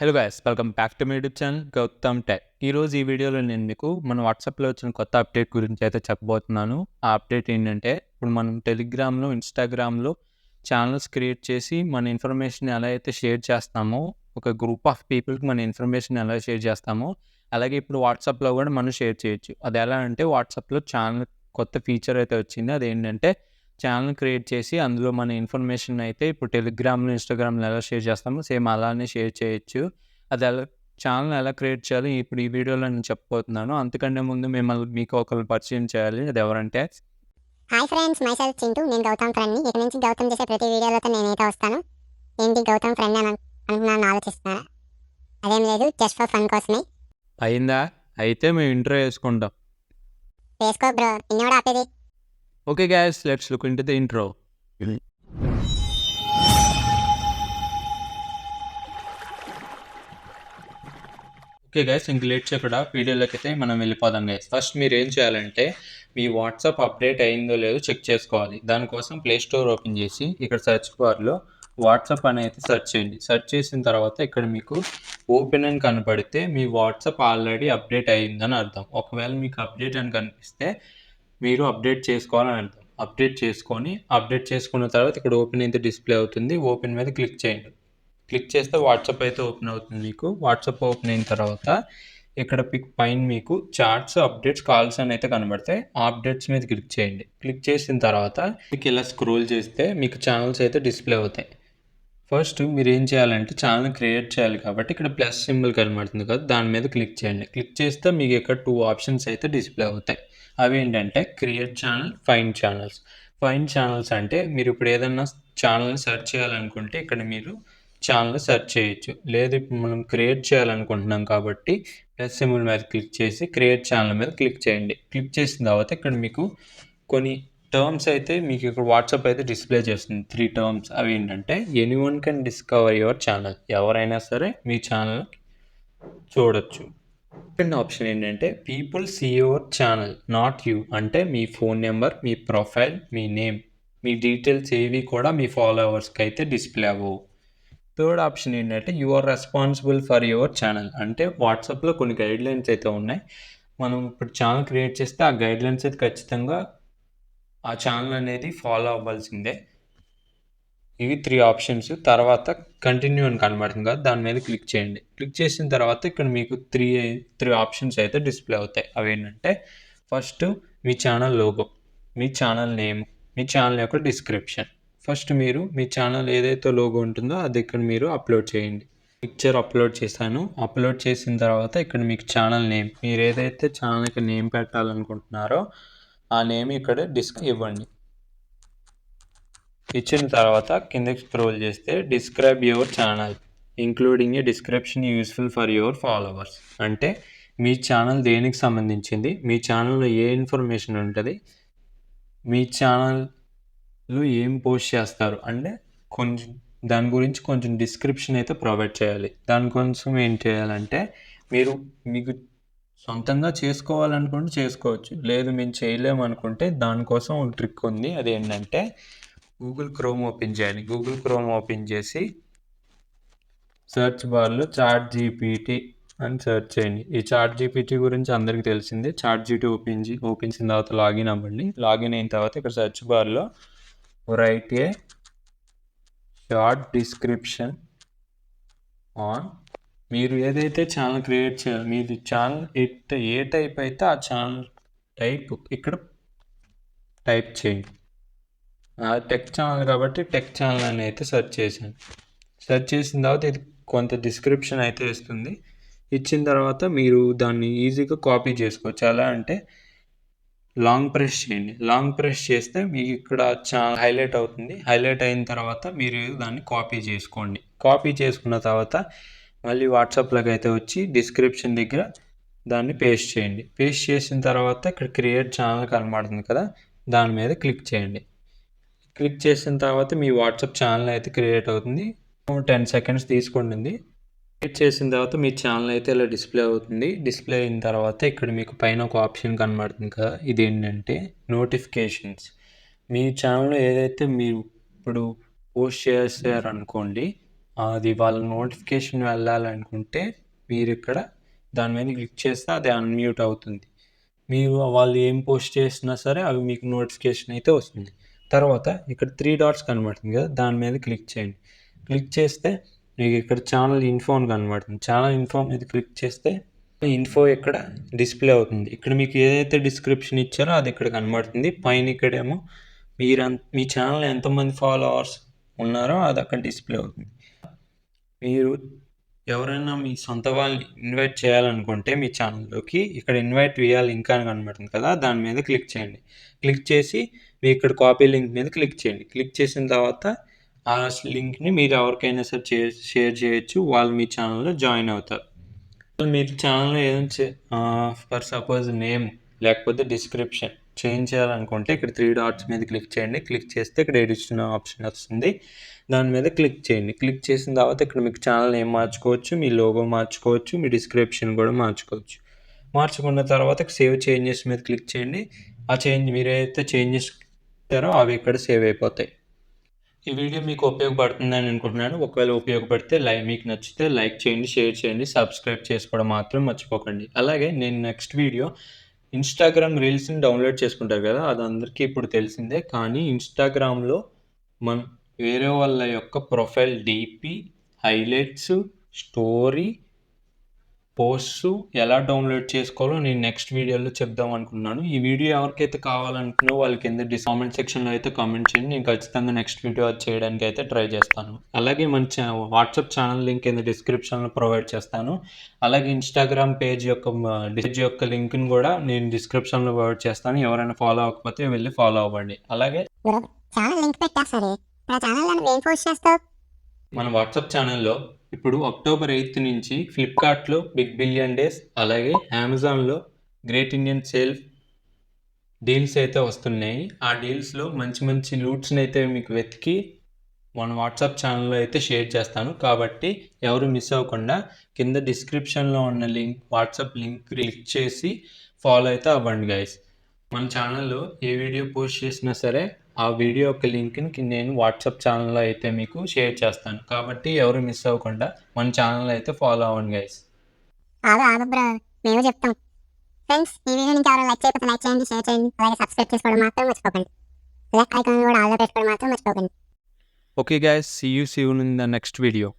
Hello guys, welcome back to my YouTube channel Gautam tech. ఈరోజు ఈ వీడియోలో నేను మీకు మన వాట్సాప్లో వచ్చిన కొత్త అప్డేట్ గురించి అయితే చెప్పబోతున్నాను. ఆ అప్డేట్ ఏంటంటే, ఇప్పుడు మనం టెలిగ్రామ్లో, ఇన్స్టాగ్రామ్లో ఛానల్స్ క్రియేట్ చేసి మన ఇన్ఫర్మేషన్ ఎలా అయితే షేర్ చేస్తామో, ఒక గ్రూప్ ఆఫ్ పీపుల్కి మన ఇన్ఫర్మేషన్ ఎలా షేర్ చేస్తామో, అలాగే ఇప్పుడు వాట్సాప్లో కూడా మనం షేర్ చేయొచ్చు. అది ఎలా అంటే, వాట్సాప్లో ఛానల్ కొత్త ఫీచర్ అయితే వచ్చింది. అదేంటంటే ఛానల్ క్రియేట్ చేసి అందులో మన ఇన్ఫర్మేషన్ అయితే ఇప్పుడు టెలిగ్రామ్లో, ఇన్స్టాగ్రామ్లో ఎలా షేర్ చేస్తామో సేమ్ అలానే షేర్ చేయొచ్చు. అది ఎలా ఛానల్ ఎలా క్రియేట్ చేయాలో ఇప్పుడు ఈ వీడియోలో నేను చెప్పబోతున్నాను. అంతకంటే ముందు మీకు ఒకరు పరిచయం చేయాలి. అది ఎవరంటే, hi friends, my self Chintu. నేను గౌతమ్ ఫ్రెండ్ని. ఇక నుంచి గౌతమ్ చేసే ప్రతి వీడియోలో నేనైతే వస్తాను. ఏంటి గౌతమ్ ఫ్రెండ్ అని అనుకున్నాను ఆలోచిస్తున్నారా? అదేం లేదు, జస్ట్ ఫర్ ఫన్ కోసమే. అయిందా? అయితే మేము ఇంట్రో వేసుకుంటాం. వేసుకో బ్రో, నిన్నోడు ఆపేది. Okay guys, let's look into the intro. Okay guys, ఇంక లేట్ చేయకుండా వీడియోలోకి అయితే మనం వెళ్ళిపోదాం గైస్. ఫస్ట్ మీరు ఏం చేయాలంటే, మీ వాట్సాప్ అప్డేట్ అయిందో లేదో చెక్ చేసుకోవాలి. దానికోసం ప్లే స్టోర్ ఓపెన్ చేసి ఇక్కడ సెర్చ్ బార్లో వాట్సాప్ అనేది సెర్చ్ చేయండి. సెర్చ్ చేసిన తర్వాత ఇక్కడ మీకు ఓపెన్ అని కనపడితే మీ వాట్సాప్ ఆల్రెడీ అప్డేట్ అయ్యిందని అర్థం. ఒకవేళ మీకు అప్డేట్ అని కనిపిస్తే మీరు అప్డేట్ చేసుకోవాలని అర్థం. అప్డేట్ చేసుకున్న తర్వాత ఇక్కడ ఓపెన్ అయితే డిస్ప్లే అవుతుంది. ఓపెన్ మీద క్లిక్ చేయండి. క్లిక్ చేస్తే వాట్సాప్ అయితే ఓపెన్ అవుతుంది. మీకు వాట్సాప్ ఓపెన్ అయిన తర్వాత ఇక్కడ పైన మీకు చాట్స్, అప్డేట్స్, కాల్స్ అని అయితే కనబడతాయి. ఆ అప్డేట్స్ మీద క్లిక్ చేయండి. క్లిక్ చేసిన తర్వాత మీకు ఇలా స్క్రోల్ చేస్తే మీకు ఛానల్స్ అయితే డిస్ప్లే అవుతాయి. ఫస్ట్ మీరు ఏం చేయాలంటే, ఛానల్ క్రియేట్ చేయాలి కాబట్టి ఇక్కడ ప్లస్ సింబల్ కనబడుతుంది కదా, దాని మీద క్లిక్ చేయండి. క్లిక్ చేస్తే మీకు ఇక్కడ 2 ఆప్షన్స్ అయితే డిస్ప్లే అవుతాయి. అవి ఏంటంటే create channel, find channels. Find channels అంటే మీరు ఇప్పుడు ఏదన్నా ఛానల్ని సెర్చ్ చేయాలనుకుంటే ఇక్కడ మీరు ఛానల్ సెర్చ్ చేయొచ్చు. లేదు ఇప్పుడు మనం క్రియేట్ చేయాలనుకుంటున్నాం కాబట్టి ప్లస్ సింబల్ మీద క్లిక్ చేసి క్రియేట్ ఛానల్ మీద క్లిక్ చేయండి. క్లిక్ చేసిన తర్వాత ఇక్కడ మీకు కొన్ని టర్మ్స్ అయితే మీకు ఇక్కడ వాట్సాప్ అయితే డిస్ప్లే చేస్తుంది. 3 టర్మ్స్. అవి ఏంటంటే, anyone can discover your channel. ఎవరైనా సరే మీ ఛానల్ చూడొచ్చు. సెకండ్ ఆప్షన్ ఏంటంటే, people see your channel not you. అంటే మీ ఫోన్ నెంబర్, మీ ప్రొఫైల్, మీ నేమ్, మీ డీటెయిల్స్ ఏవి కూడా మీ ఫాలోవర్స్కి అయితే డిస్ప్లే అవ్వవు. థర్డ్ ఆప్షన్ ఏంటంటే, you are responsible for your channel. అంటే వాట్సాప్లో కొన్ని గైడ్లైన్స్ అయితే ఉన్నాయి. మనం ఇప్పుడు ఛానల్ క్రియేట్ చేస్తే ఆ గైడ్లైన్స్ అయితే ఖచ్చితంగా ఆ ఛానల్ అనేది ఫాలో అవ్వాల్సిందే. ఇవి 3 ఆప్షన్స్. తర్వాత కంటిన్యూ అని కనబడుతుంది కదా, దాని మీద క్లిక్ చేయండి. క్లిక్ చేసిన తర్వాత ఇక్కడ మీకు త్రీ ఆప్షన్స్ అయితే డిస్ప్లే అవుతాయి. అవి ఏంటంటే, ఫస్ట్ మీ ఛానల్ లోగో, మీ ఛానల్ నేమ్, మీ ఛానల్ యొక్క డిస్క్రిప్షన్. ఫస్ట్ మీరు మీ ఛానల్ ఏదైతే లోగో ఉంటుందో అది ఇక్కడ మీరు అప్లోడ్ చేయండి. పిక్చర్ అప్లోడ్ చేశాను. అప్లోడ్ చేసిన తర్వాత ఇక్కడ మీకు ఛానల్ నేమ్, మీరు ఏదైతే ఛానల్కి నేమ్ పెట్టాలనుకుంటున్నారో ఆ నేమ్ ఇక్కడ ఇవ్వండి. ఇచ్చిన తర్వాత కిందకి స్క్రోల్ చేస్తే describe your channel including a description useful for your followers. అంటే మీ ఛానల్ దేనికి సంబంధించింది, మీ ఛానల్లో ఏ ఇన్ఫర్మేషన్ ఉంటుంది, మీ ఛానల్లో ఏం పోస్ట్ చేస్తారు అంటే దాని గురించి కొంచెం డిస్క్రిప్షన్ అయితే ప్రొవైడ్ చేయాలి. దానికోసం ఏం చేయాలంటే, మీకు సొంతంగా చేసుకోవాలనుకుంటే చేసుకోవచ్చు. లేదు మేము చేయలేము అనుకుంటే దానికోసం ఒక ట్రిక్ ఉంది. అదేంటంటే, గూగుల్ క్రోమ్ ఓపెన్ చేయాలి. గూగుల్ క్రోమ్ ఓపెన్ చేసి సెర్చ్ బార్లో చాట్ జీపీటీ అని సెర్చ్ చేయండి. ఈ చాట్ జీపీటీ గురించి అందరికీ తెలిసిందే. చాట్ జీపీటీ ఓపెన్ చేసిన తర్వాత లాగిన్ అవ్వండి. లాగిన్ అయిన తర్వాత ఇక్కడ సెర్చ్ బార్లో right A short description on, మీరు ఏదైతే ఛానల్ క్రియేట్ చేయాలి, మీది ఛానల్ ఏ టైప్ అయితే ఆ ఛానల్ టైప్ ఇక్కడ టైప్ చేయండి. టెక్ ఛానల్ కాబట్టి టెక్ ఛానల్ అని అయితే సెర్చ్ చేశాను. సెర్చ్ చేసిన తర్వాత ఇది కొంత డిస్క్రిప్షన్ అయితే ఇస్తుంది. ఇచ్చిన తర్వాత మీరు దాన్ని ఈజీగా కాపీ చేసుకోవచ్చు. ఎలా అంటే, లాంగ్ ప్రెస్ చేయండి. లాంగ్ ప్రెస్ చేస్తే మీకు ఇక్కడ ఛానల్ హైలైట్ అవుతుంది. హైలైట్ అయిన తర్వాత మీరు దాన్ని కాపీ చేసుకోండి. కాపీ చేసుకున్న తర్వాత మళ్ళీ వాట్సాప్లోకి అయితే వచ్చి డిస్క్రిప్షన్ దగ్గర దాన్ని పేస్ట్ చేయండి. పేస్ట్ చేసిన తర్వాత ఇక్కడ క్రియేట్ ఛానల్ కనబడుతుంది కదా, దాని మీద క్లిక్ చేయండి. క్లిక్ చేసిన తర్వాత మీ వాట్సాప్ ఛానల్ అయితే క్రియేట్ అవుతుంది. 10 సెకండ్స్ తీసుకుంటుంది. క్రియేట్ చేసిన తర్వాత మీ ఛానల్ అయితే ఇలా డిస్ప్లే అవుతుంది. డిస్ప్లే అయిన తర్వాత ఇక్కడ మీకు పైన ఒక ఆప్షన్ కనబడుతుంది కదా, ఇదేంటంటే నోటిఫికేషన్స్. మీ ఛానల్లో ఏదైతే మీరు ఇప్పుడు పోస్ట్ చేశారనుకోండి, అది వాళ్ళ నోటిఫికేషన్ వెళ్ళాలనుకుంటే మీరు ఇక్కడ దాని మీద క్లిక్ చేస్తే అది అన్మ్యూట్ అవుతుంది. మీరు వాళ్ళు ఏం పోస్ట్ చేసినా సరే అవి మీకు నోటిఫికేషన్ అయితే వస్తుంది. తర్వాత ఇక్కడ 3 డాట్స్ కనబడుతుంది కదా, దాని మీద క్లిక్ చేయండి. క్లిక్ చేస్తే మీకు ఇక్కడ ఛానల్ ఇన్ఫో అని కనబడుతుంది. ఛానల్ ఇన్ఫో మీద క్లిక్ చేస్తే ఇన్ఫో ఇక్కడ డిస్ప్లే అవుతుంది. ఇక్కడ మీకు ఏదైతే డిస్క్రిప్షన్ ఇచ్చారో అది ఇక్కడ కనబడుతుంది. పైన ఇక్కడేమో మీ ఛానల్ ఎంతమంది ఫాలోవర్స్ ఉన్నారో అది అక్కడ డిస్ప్లే అవుతుంది. మీరు ఎవరైనా మీ సొంత వాళ్ళని ఇన్వైట్ చేయాలనుకుంటే మీ ఛానల్లోకి ఇక్కడ ఇన్వైట్ వేయాలి లింక్ అని కనబడుతుంది కదా, దాని మీద క్లిక్ చేయండి. క్లిక్ చేసి మీ ఇక్కడ కాపీ లింక్ మీద క్లిక్ చేయండి. క్లిక్ చేసిన తర్వాత ఆ లింక్ని మీరు ఎవరికైనా సరే షేర్ చేయొచ్చు. వాళ్ళు మీ ఛానల్లో జాయిన్ అవుతారు. మీరు ఛానల్లో ఏదైనా ఫర్ సపోజ్ నేమ్ లేకపోతే డిస్క్రిప్షన్ చేంజ్ చేయాలనుకుంటే ఇక్కడ 3 డాట్స్ మీద క్లిక్ చేయండి. క్లిక్ చేస్తే ఇక్కడ ఎడిషన్ ఆప్షన్ వస్తుంది. దాని మీద క్లిక్ చేయండి. క్లిక్ చేసిన తర్వాత ఇక్కడ మీకు ఛానల్ నేమ్ మార్చుకోవచ్చు, మీ లోగో మార్చుకోవచ్చు, మీ డిస్క్రిప్షన్ కూడా మార్చుకోవచ్చు. మార్చుకున్న తర్వాత సేవ్ చేంజెస్ మీద క్లిక్ చేయండి. ఆ మీరు ఏదైతే చేంజెస్ ఇస్తారో అవి ఇక్కడ సేవ్ అయిపోతాయి. ఈ వీడియో మీకు ఉపయోగపడుతుందని అనుకుంటున్నాను. ఒకవేళ ఉపయోగపడితే మీకు నచ్చితే లైక్ చేయండి, షేర్ చేయండి, సబ్స్క్రైబ్ చేసుకోవడం మాత్రం మర్చిపోకండి. అలాగే నేను నెక్స్ట్ వీడియో ఇన్స్టాగ్రామ్ రీల్స్ని డౌన్లోడ్ చేసుకుంటారు కదా, అది అందరికీ ఇప్పుడు తెలిసిందే. కానీ ఇన్స్టాగ్రామ్లో వేరే వాళ్ళ యొక్క profile DP, highlights, story, posts ఎలా డౌన్లోడ్ చేసుకోవాలో నేను నెక్స్ట్ వీడియోలో చెప్దాం అనుకున్నాను. ఈ వీడియో ఎవరికైతే కావాలనుకున్నో వాళ్ళ కింద కామెంట్ సెక్షన్లో అయితే కామెంట్ చేయండి. నేను ఖచ్చితంగా నెక్స్ట్ వీడియో చేయడానికి అయితే ట్రై చేస్తాను. అలాగే మన వాట్సాప్ ఛానల్ లింక్ కింద డిస్క్రిప్షన్లో ప్రొవైడ్ చేస్తాను. అలాగే ఇన్స్టాగ్రామ్ పేజ్ యొక్క లింక్ని కూడా నేను డిస్క్రిప్షన్లో ప్రొవైడ్ చేస్తాను. ఎవరైనా ఫాలో అవ్వకపోతే వెళ్ళి ఫాలో అవ్వండి. అలాగే ఛానల్ లింక్ పెట్టా సరే, నా ఛానల్లో ఏం పోస్ట్ చేస్తావు? మన వాట్సాప్ ఛానల్లో ఇప్పుడు అక్టోబర్ 8 నుంచి ఫ్లిప్కార్ట్లో బిగ్ బిలియన్ డేస్, అలాగే అమెజాన్లో గ్రేట్ ఇండియన్ సేల్ డీల్స్ అయితే వస్తున్నాయి. ఆ డీల్స్లో మంచి మంచి లూట్స్ని అయితే మీకు వెతికి మన వాట్సాప్ ఛానల్లో అయితే షేర్ చేస్తాను. కాబట్టి ఎవరు మిస్ అవ్వకుండా కింద డిస్క్రిప్షన్లో ఉన్న వాట్సాప్ లింక్ క్లిక్ చేసి ఫాలో అయితే అవ్వండి గైస్. మన ఛానల్లో ఏ వీడియో పోస్ట్ చేసినా సరే ఆ వీడియో యొక్క లింక్ని నేను వాట్సాప్ ఛానల్లో అయితే మీకు షేర్ చేస్తాను. కాబట్టి ఎవరు మిస్ అవ్వకుండా మన ఛానల్ అయితే ఫాలో అవ్వండి గైస్. బ్రో, మేము చెప్తాం. ఫ్రెండ్స్, ఈ వీడియో నుంచి ఎవరైనా లైక్ చేయకపోతే లైక్ చేయండి, షేర్ చేయండి, అలాగే సబ్స్క్రైబ్ చేసుకోవడం మాత్రం మర్చిపోకండి. లైక్ ఐకాన్ కూడా ఆల్లో పెట్టుకోవడం మాత్రం మర్చిపోకండి. Okay guys, see you soon in the next video.